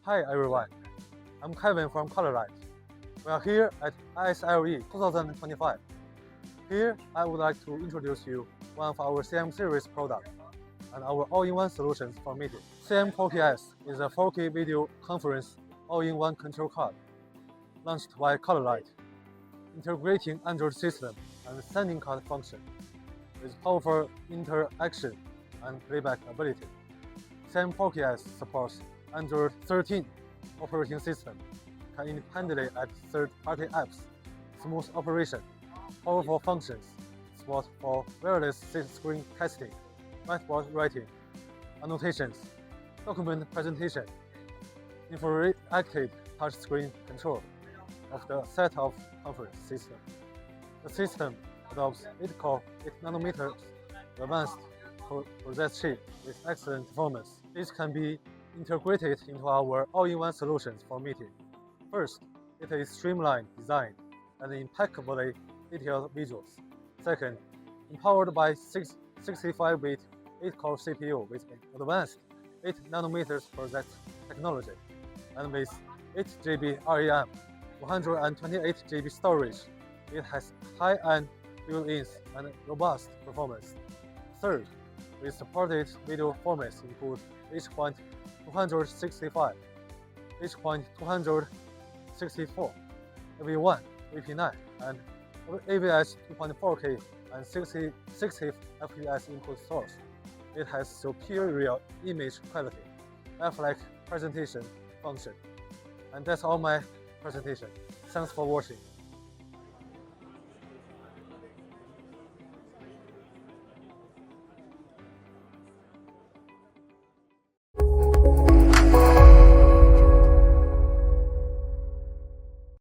Hi everyone, I'm Kevin from Colorlight. We are here at ISLE 2025. Here, I would like to introduce you one of our CM series products and our all-in-one solutions for meeting. CM4PS is a 4K video conference all-in-one control card launched by Colorlight, integrating Android system and sending card function with powerful interaction and playback ability. CM4PS supports Android 13 operating system, can independently add third-party apps, smooth operation, powerful functions, support for wireless screencasting, whiteboard writing, annotations, document presentation, interactive touchscreen control of the set of conference system. The system adopts 8-core 8nm advanced process chip with excellent performance. This can be integrated into our all-in-one solutions for meeting. First, it is streamlined design and impeccably detailed visuals. Second, empowered by 65-bit 8-core CPU with advanced 8nm process technology, and with 8GB RAM, 128GB storage, it has high-end built-ins and robust performance. Third, we supported video formats include H.265, H.264, AV1, AP9, and AVS 2.4K and 60 FPS input source. It has superior image quality, lifelike presentation function. And that's all my presentation. Thanks for watching.